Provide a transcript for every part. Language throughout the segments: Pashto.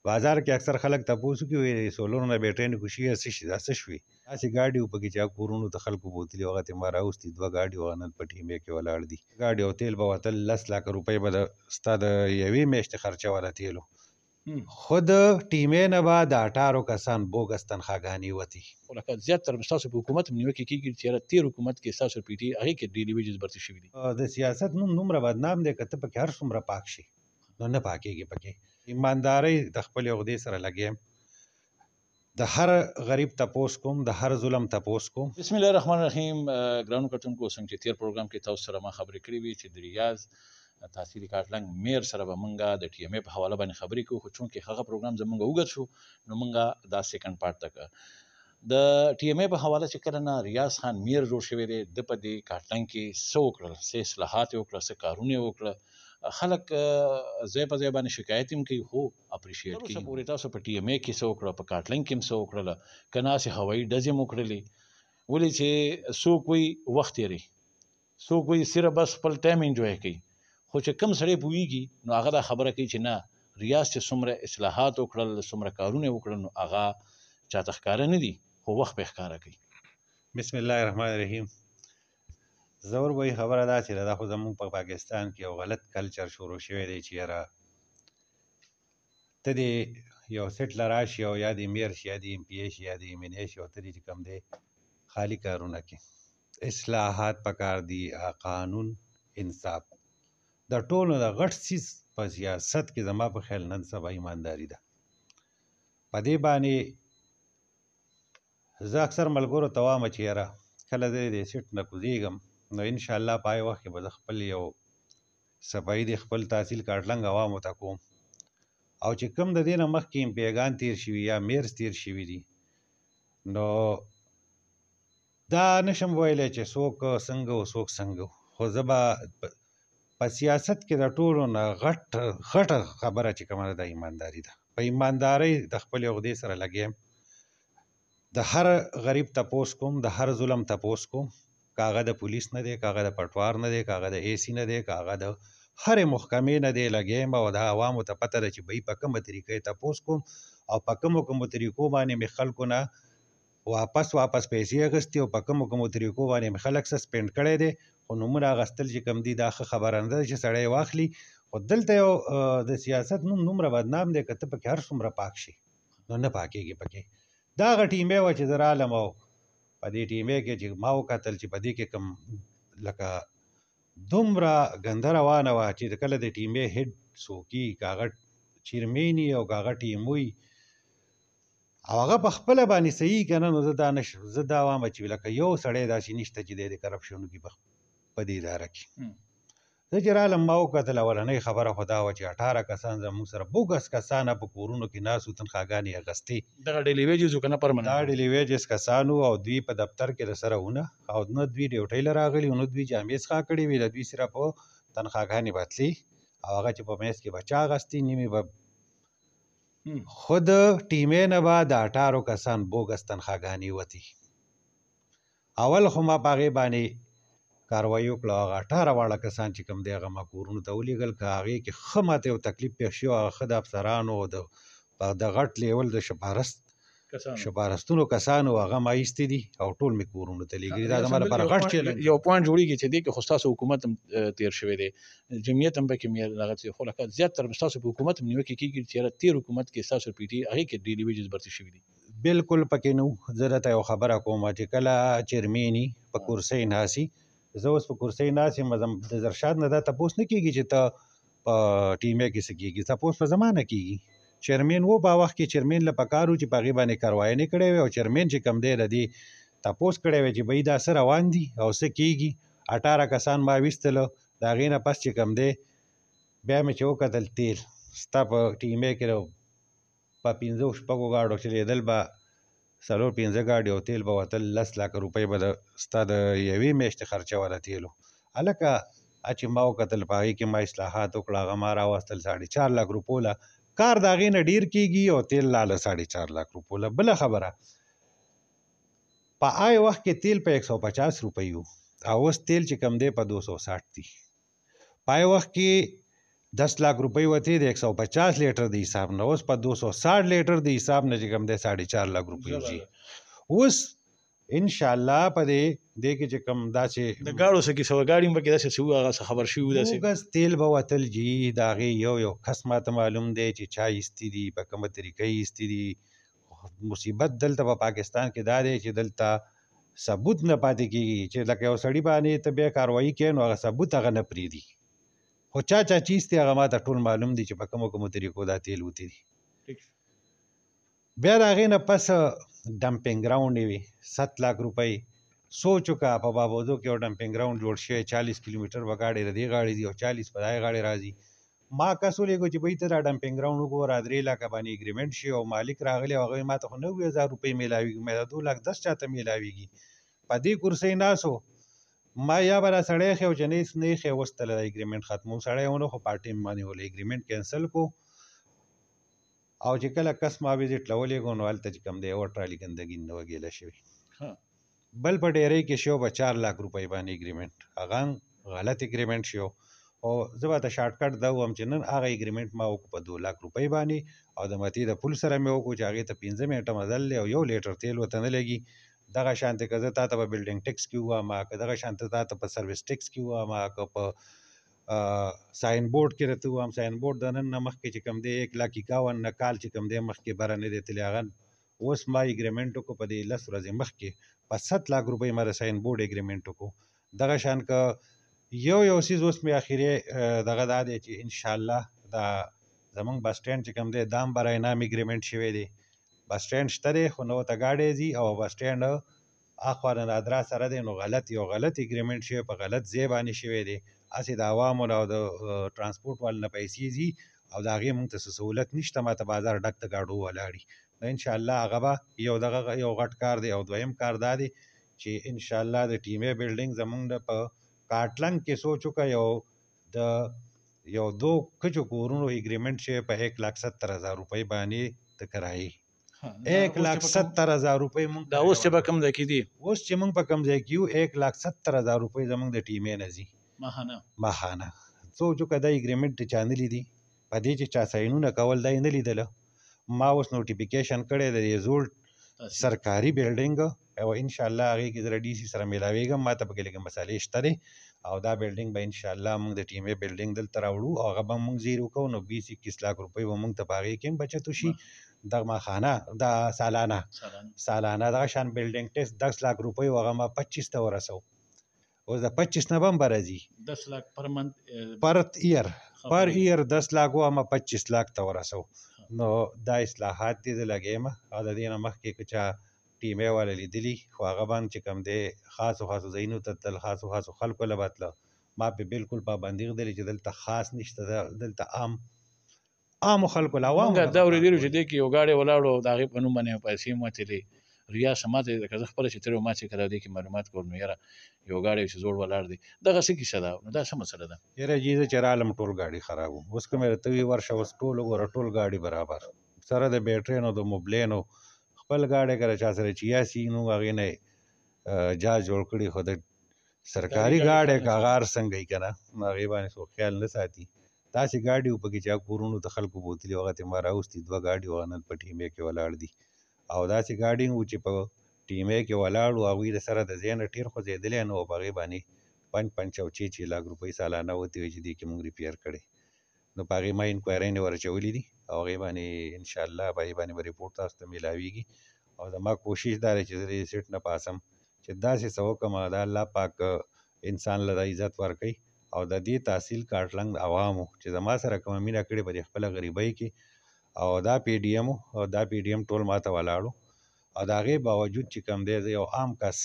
بازار کې اکثر خلک تپوس کوي سولر نه بیټرۍ نه کوشي څه شوي داسې ګاډي په کې چې کورونو ته خلکو بوتلي هغه ته ما راوستي 2 ګاډي وغنل په ټیمې کې ولاړ دي ګاډي او تیل به وتل 10 لک روپۍ به ستا د یوې میاشتې خرچه ولا تیلو خود ټیمې نه به د 18 کسان بوګس تنخواګانې وتی لکه زیاتره ستاسو په حکومت نیوکې کېږي چې تیر حکومت کې ستاسو پی ټي هغې کې ډیلی ویجز برتي شوي دي د سیاست نوم دومره بدنام دی که ته پکې هر څومره پاک شي نو نه پاکېږي پکې ایماندارۍ د خپلې عقدې سره لګیم د هر غریب تپوس کوم د هر ظلم تپوس کوم بسم الله الرحمن الرحیم ګرانو کتونکو څنګه چې تیر پروګرام کې تاسو سره ما خبرې کړې وي چې د ریاض تحصیلي کارتلنګ میر سره به مونږه د ټي ام ای په حواله باندې خبرې کوو خو چونکې هغه پروګرام زمونږ اوږد شو نو مونږه دا سیکنډ پارت ته د ټي ام ای په حواله چې کله نه ریاض خان میر جوړ شوی دی د په دې کارتلنګ کې څه وکړل څه اصلاحات یې وکړل څه کارونه یې وکړل خلک ځای په ځای باندې شکایت هم کوي خو اپریشیټ کوي تاسو پورې تاسو په ټي ام ای کې څه وکړل په کارتلنګ کې هم څه وکړل که ناسې هوایي ډزې هم وکړلې ولې چې څوک وایي وخت تېروي څوک وایي صرف بس خپل ټایم انجوی کوي خو چې کم سړی پوهېږي نو هغه دا خبره کوي چې نه ریاض چې څومره اصلاحات وکړل څومره کارونه یې وکړل نو هغه چاته ښکاره نه دي خو وخت به ښکاره کوي بسم الله الرحمن الرحیم زور وایي خبره دا چې دا خو زموږ په پاکستان کې یو غلط کلچر شروع شوی دی چې یاره ته دې یو سیټ له راشي او یا دې میر شي یا دې ایم پی ای شي یا دې ایم این ای شي او ته دې چې کوم دی خالي کارونه کې اصلاحات پکار دي قانون انصاف د ټولو د غټ څیز په سیاست کې زما په خیال نن سبا ایمانداري ده په دې باندې زه اکثر ملګرو ته وایم چې یاره کله زه دې سیټ نه کوزېږم نو انشاءالله په هغې وخت کې به زه خپل یو صفایي د خپل تحصیل کارتلنګ عوامو ته کوم او چې کوم د دې نه مخکې امپیګان تیر شوي یا میرز تیر شوي دي نو دا نشم ویلی چې څوک څنګه و څوک څنګه خو زه به په سیاست کې د ټولو نه غټه خبره چې کومه ده د ایمانداري ده په ایماندارۍ د خپلې عقدې سره لګیم د هر غریب تپوس کوم د هر ظلم تپوس کوم که هغه د پولیس نه دی که هغه د پټوار نه دی که هغه د اے سی نه دی که هغه د هرې محکمې نه دی لګیم او د عوامو ته پته ده چې بهی په کومه طریقه یې تپوس کوم او په کومو طریقو باندې مې خلکو نه واپس پیسې اخیستې او په کومو طریقو باندې مې خلک سسپینډ کړی دی خو نومونه اخیستل چې کوم دي دا ښه خبره نه ده چې سړی واخلي خو دلته یو د سیاست نوم دومره بدنام دی که ته پکې هر څومره پاک شي نو نه پاکېږي پکې دا هغه ټیمې وه چې زه رالم او په دې ټیمې کې چې ما وکتل چې په دې کې کوم لکه دومره ګنده روانه وه چې کله د ټیمې هیډ څوک وي که هغه چیرمین وي او که هغه ټیم وي او هغه په خپله باندې صحیح که نه نو زه دا وایم چې لکه یو سړی داسې نشته چې دی د کرپشن وکړي په دې اداره کې زه چې رالم ما وکتل اولنۍ خبره خو دا وه چې 18 کسان زموږ سره بوګس کسانه په کورونو کې ناست وو تنخواګانې اخیستې دغه ډیلی ویجز وو که نه پرمننټ دا ډیلی ویجز کسان وو او دوی په دفتر کې رسره ونه او نه دوی ډیوټۍ له راغلي نه دوی جامې څخه کړې وې د دوی صرف تنخواګانې بتلې او هغه چې په میز کې به چا اخیستې نیمې به خود ټیمې نه به د 18 کسان بوګس تنخواګانې وتې اول خو ما په هغې باندې کاروایي وکړه هغه 18 واړه کسان چې کوم دی هغه ما کورونو ته ولېږل که هغې کې ښه ماته یو تکلیف پېښ شي هغه ښه د افسرانو د غټ لیول د شپارستونو کسانو هغه ما ایستې دي او ټول مې کورونو ته لېږلي دا زما لپاره غټ چیلنج یو پوینټ جوړېږي چې دې کې خو ستاسو حکومت هم تېر شوی دی جمعیت هم پکې دغه خو لکه زیاتره ستاسو په حکومت هم نیوکې کېږي چې تېر حکومت کې ستاسو پی ټي هغې کې ډیلی ویجز برتي شوي دي بلکل پکې نه زه درته یو خبره کوم چې کله چیرمین وي په کرسۍ ناست زه اوس په کرسۍ ناست یم د زرشاد نه دا تپوس نه کېږي چې ته په ټیمې کې څه کېږي تپوس په زما نه کېږي چیرمین و په وخت کې چیرمین له پکار و چې په هغې باندې کاروایي کړی وی او چیرمین چې کوم دی د دې تپوس کړی وی چې بهی دا څه روان دي او څه کېږي 18 کسان ما ویستله د هغې نه پس چې کوم دی بیا مې چې وکتل تیل ستا په ټیمې کې په 15 شپږو ګاډو چلېدل به 4-5 ګاډي او تیل به وتل 10 لک روپۍ به ستا د یوې میاشتې خرچه وله تیلو هلکه چې ما وکتل په هغې کې ما اصلاحات وکړه هغه ما راوستل 4.5 لک روپو له کار د هغې نه ډېر کېږي او تیل لاله 4.5 لک روپو له بله خبره په هغې وخت کې تیل په 150 روپۍ و او اوس تیل چې کوم دی په 260 دي په هغې وخت کې 10 लाख روپۍ وته د 150 لیټر د حساب نه اوس په 260 لیټر د حساب نه چې کوم د 4.5 लाख روپۍ وځي اوس ان شاء الله په دې کې چې کوم داسې د گاړو سکی سو گاډي مکه داسې سو هغه خبر شي داسې وګس تیل به وتل جی داغه یو کس ماته معلوم دی چې چا ایستی دي په کومه طریقې ایستی دي مصیبت دلته په پاکستان کې دا دی چې دلته ثبوت نه پاتې کیږي چې لکه یو سړی باندې ته به کاروایی کوي نو هغه ثبوت هغه نه پریدي خو چا چیز ته هغه ماته ټول معلوم دي چې په کومه طریقو دا تیل وتی دي بیا د هغې نه پس ډمپینګ ګراوند وي 7 लाख روپۍ سوچ وکړه په بابودو کې یو ډمپینګ ګراوند جوړ شوی 40 کیلومتر به ګاډۍ د دې غاړې دي او 40 په دغې غاړې راځي ما کس ولیږو چې بهی ته دا ډمپینګ ګراوند وګوره 3 लाख باندې اګریمنټ شي او مالک راغلی او هغوی ما ته خو 90,000 روپۍ میلاویږي مې د 2 लाख 10 چاته میلاویږي په دې کرسۍ ناسو ما یا به را سړی ښی او چې نه یې ښی وستله د اګریمنټ ختمو سړی ونه خو پارټیم باندې ولې اګریمنټ کینسل کو او چې کله کس ما وزټ لولېږو نو هلته چې کوم دی یوه ټرالي ګندګي نه وګېله شوې بل په ډیرۍ کې شو به 4 लाख روپۍ باندې اګریمنټ هغه غلط اګریمنټ شو او زه به ته شارټ کټ دا ووایم چې نن هغه اګریمنټ ما وکړو په 2 लाख روپۍ باندې او د متې د پل سره مې وکړو چې هغې ته 15 منټه مزل دی او 1 لیټر تیل ورته نه لګي دغه شانتې که زه تا ته په بلډینګ ټیکس کې ووایم که دغه شانتې تا ته په سروس ټیکس کې ووایم که په ساين بورډ کې راته ووایم ساين بورډ د نن نه مخکې چې کوم دی 1,51,000 نه کال چې کوم دی مخکې بره نه دی تللی هغه اوس ما اګریمنټ وکړو په دې 10 ورځې مخکې په 7 लाख روپۍ ما د ساين بورډ اګریمنټ وکړو دغه شان که یو څیز اوس مې اخري دغه دا دی چې انشاءالله دا زمونږ بس سټینډ چې کوم دی دا هم برای نام اګریمنټ شوی دی بس سټینډ شته دی خو نو ته ګاډی ځي او بس سټینډ اخوا نه نادرا سره دی نو غلط اګریمنټ شوی په غلط ځای باندې شوی دی هسې د عوامو نه او د ټرانسپورټ والو نه پیسې ځي او د هغې موږ ته سهولت نشته ما ته بازار ډک د ګاډو ولاړي نو انشاءالله هغه به یو غټ کار دی او دویم کار دا دی چې انشاءالله د ټیمې بلډینګ زمونږ د په کاټلنګ کې سوچ وکړه د یو 2 کچو کورونو اګریمنټ شوی په 1,70,000 روپۍ باندې د کرایې 1,70,000 روپۍ مونږ دا اوس چې به کوم ځای کې دي اوس چې مونږ په کوم ځای کې یو 1,70,000 روپۍ زمونږ د ټیمې نه ځي ماهانه سوچ وکړه دا اګریمنټ چا نه لیدي په دې چې چا ساینونه کول دا یې نه لیدله ما اوس نوټیفیکیشن کړی د ریزولټ سرکاري بلډینګ او انشاءالله هغې کې زه ډي سي سره میلاویږم ما ته پکې لږ مسالې شته دی او دا بلډینګ به انشاءالله موږ د ټیمې بلډینګ دلته راوړو او هغه به موږ زیر وکړو نو 20-21 लाख روپۍ به موږ ته په هغې کې هم بچت وشي دغه ماخانه دا سالانه دغه شان بلډینګ ټیسټ 10 लाख روپۍ هغه ما 25 ته ورسو اوس د 25 نه به هم به راځي 10 लाख پر منت پر ایئر 10 लाख ما 25 लाख ته ورسو نو دا اصلاحات دي زه لګیم او د دې نه مخکې که چا ټیمې والا لیدلي خو هغه باندې چې کوم دی خاصو ځایونو ته تلل خاصو خلکو له به تله ما پې بالکل پابندي غدلې چې دلته خاص نشته دلته عامو خلکو له عوامو موږ دا اورېدلو چې دې کې یو ګاډی ولاړ او د هغې په نوم باندې پیسې مو وتلې ریاض ما ته لکه زه خپله چې تېر ما چې کله دې کې معلومات کول نو یاره یو ګاډی چې زوړ ولاړ دی دغه څه کیسه ده نو دا څه مسله ده یاره جي زه چې رالم ټول ګاډي خراب وو اوس که مې راته وي ورشه اوس ټول وګوره ټول ګاډي برابر سره د بیټرینو د موبلینو خپل ګاډی که چا سره چیاسي نو هغې نه جاز جوړ کړي خو د سرکاري ګاډی که هغه هر څنګه وي که نه نو هغې باندې څوک خیال نه ساتي داسې ګاډي وو پکې چې هغه کورونو ته خلکو بوتلي هغه ته ما راوستي 2 ګاډي هغه نن په ټیمې کې ولاړ دي او داسې ګاډي وو چې په ټیمې کې ولاړ وو هغوی د سره د ځای نه ټیر خوځېدلی نو په هغې باندې 5 او 6 लाख روپۍ سالانه وتې وې چې دې کې موږ ریپیر کړی نو په هغې ما انکوایرۍ نه ورچولي دي او هغې باندې انشاءالله په هغې باندې به ریپورټ تاسو ته میلاویږي او زما کوشش دا دی چې زه د سیټ نه پاسم چې داسې څه وکړم د الله پاک انسان له د عزت ورکوي او د دې تحصیل کاټلنګ عوامو چې زما سره کومه مینه کړې په دې خپله غریبۍ کې او دا پی ډي ایم ټول ما ته ولاړو او د هغې باوجود چې کوم دی زه یو عام کس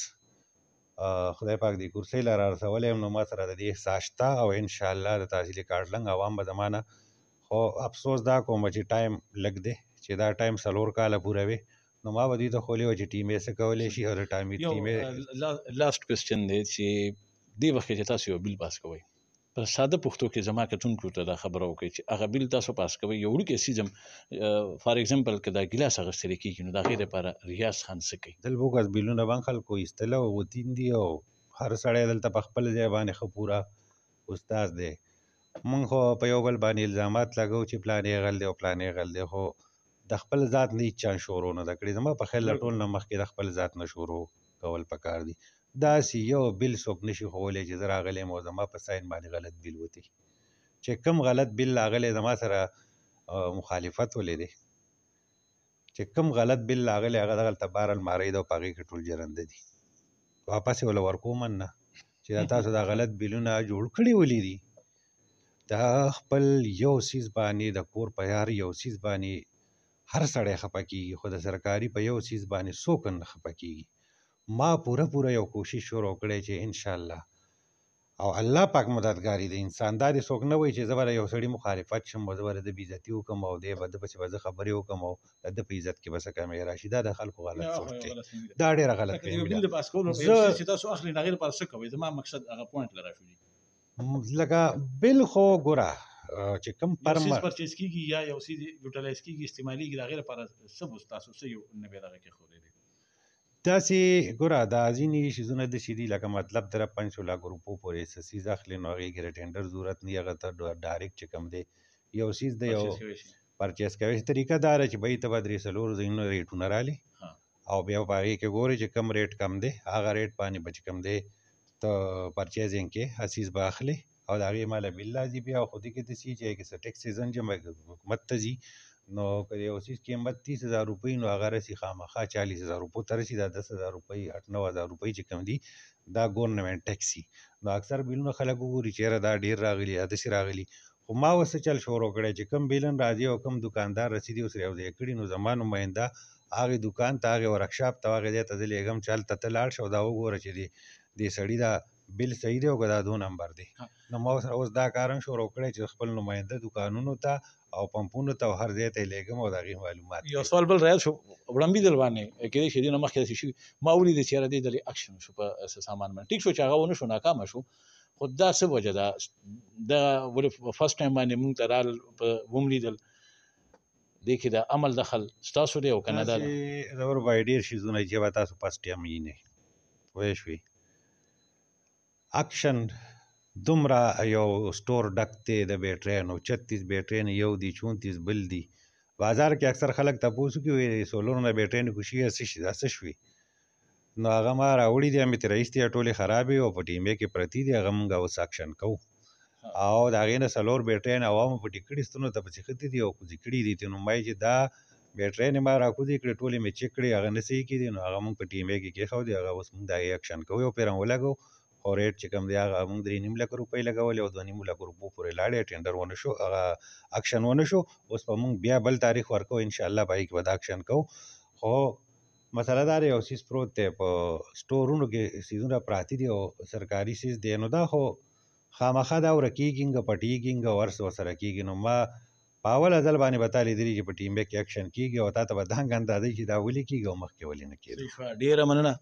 خدای پاک دې کرسۍ له را رسولی یم نو ما سره د دې احساس شته او انشاءالله د تحصیل کاټلنګ عوام به زما نه خو افسوس دا کوم چې ټایم لږ دی چې دا ټایم 4 کاله پوره وي نو ما به دوی ته ښولی وه چې ټیمې څه کولی شي او د ټیمې لاست کوېسچن دی چې دې وخت کې چې تاسو یو بیل پاس کوئ په ساده پښتو کې زما کتونکو ته دا خبره وکړئ چې هغه بیل تاسو پاس کوئ یو وړوکی سیزم فار ایگزامپل که دا ګیلاس اخیستلی کېږي نو د هغې دپاره ریاض خان څه کوي دل بوګس بیلونه به هم خلکو ایستله وتین دي او هر سړی دلته په خپل ځای باندې ښه پوره استاد دی مونږ خو په یو بل باندې الزامات لګو چې پلانې غل دی او پلانې غل دی، خو د خپل ذات نه هیڅ چا شروع نه ده کړې. زما په خیال له ټول نه مخکې د خپل ذات نه شروع کول پکار دي. داسې یو بل څوک نشي ښوولی چې زه راغلی یم او زما په ساین باندې غلط بل وتی، چې کوم غلط بل راغلی زما سره مخالفت ولیدې، چې کوم غلط بل راغلی هغه دغلته بار المارۍ ده او په هغې کې ټول جرنده دي، واپس یې وله ورکومن نه چې دا تاسو دا غلط بلونه جوړ کړي ولې دي. دا خپل یو څیز باندې د کور په هر یو څیز باندې هر سړی خفه کېږي، خو د سرکاري په یو څیز باندې څوک نه خفه کېږي. ما پوره یو کوشش شروع کړی چې انشاءالله او الله پاک مددګاری دی. انسان دا دې څوک نه وایي چې زه به د یو سړي مخالفت شم او زه به د ده بېعزتي وکړم او دی به ده پسې به زه خبرې وکړم او د ده په عزت کې به څه کمی راشي. دا د خلکو غلط سوچ دی، دا ډېره غلط لکه د یو بل د پاس کولو یو څیز چې تاسو اخلئ نو هغې لپاره څه کوئ؟ زما مقصد هغه پوینټ له راشولي لکه بل خو ګوره چې کوم یو څیز پرچیز کېږي یا یو څیز یوټیلایز کېږي استعمالېږي د هغې لپاره څه به تاسو څه یو نوی دغه کېښودی دی؟ داسې ګوره دا ځینې شیزونه داسې دي لکه مطلب در 500 لک روپو پورې څه څیز اخلي نو هغې کې د ټینډر ضرورت نه وي، هغه ته ډایرکټ چې کوم دی یو څیز د یو پرچیز کوی شي. طریقه دا ده چې بهی ته به 3-4 ځایونو ریټونه رالي او بیا په هغې کې ګورې چې کم ریټ کم دی هغه ریټ باندې به چې کوم دی ته پرچیزینګ کې هر څیز به اخلي او د هغې ماله بل راځي بیا خو دې کې داسې چې هغې کې څه ټیکس سیزن جمع حکومت ته ځي نو که د یو څیز قیمت 30,000 روپۍ نو هغه رسي خامخا 40,000 روپو ته رسي. دا 10,000 روپۍ 8-9,000 روپۍ چې کوم دي دا ګورنمنټ ټیکس وي. نو اکثر بیلونه خلک وګوري چې یاره دا ډېر راغلي یا داسې راغلي، خو ما اوس څه چل شروع کړی چې کوم بیلن راځي او کوم دکاندار رسیدي اوس یو ځای کړي نو زما نماینده هغې دکان ته هغې ورکشاپ ته هغې ځای ته زه لېږم چې هلته ته لاړ شه او دا وګوره چې دې سړي دا بل صحیح دی او که دا 2 نمبر دی. نو ما سره اوس دا کار هم شروع کړی چې خپل نماینده دکانونو ته او پمپونو ته او هر ځای ته یې لېږم او د هغې معلومات یو سوال بل رایاد شو وړاندې دل باندې کېدای شي دې نه مخکې داسې شوي ما ولیدې چې یاره دې ډلې اکشن وشو په سامان باندې ټیک شو چې هغه ونه شو ناکامه شو خو دا څه وجه ده دا ولې فرست ټایم باندې مونږ ته رال وملیدل دې کې د عمل دخل ستاسو دی او که نه دا داسې زه ورباندې ډېر شیزونه چې به تاسو فرست ټایم یې نه پوه شوې اکشن دومره یو سټور ډک دی د بیټریانو 36 بیټریان یو دي 34 بل دي. بازار کې اکثر خلک تپوس کوي وایي سولر نه بیټرۍ کوشي څه شي دا څه شوي نو هغه ما راوړي دي مې ترې ایستې ټولې خرابې او په ټیمې کې پرتې دي هغه موږ اوس اکشن کوو او د هغې نه څلور بیټریان عوامو پټې کړي ستنو ته پسې ښتې دي او کوزې کړي دي نو ما چې دا بیټریانې ما راکوزې کړې ټولې مې چک کړې هغه نه صحیح کېدي نو هغه موږ په ټیمې کې کېښودې هغه اوس موږ د هغې اکشن کوو او پرې ولګو خو ریټ چې کوم دی هغه موږ 3.5 لک روپۍ لګولې او 2.5 لک روپو پورې لاړې ټینډر ونه شو هغه اکشن ونه شو. اوس به موږ بیا بل تاریخ ورکوو انشاءالله په هغې کې به دا اکشن کوو. خو مسله دا دی یو څیز پروت دی په سټورونو کې څیزونه پراته دي او سرکاري څیز دی نو دا خو خامخا دا ورکېږي پټېږي او هر څه ورسره کېږي نو ما په اوله ځل باندې به تا لیدلي چې په ټیم کې اکشن کېږي او تا ته به دنګ اندازه چې دا ولې کېږي او مخکې ولې نه کېږي. ډېره مننه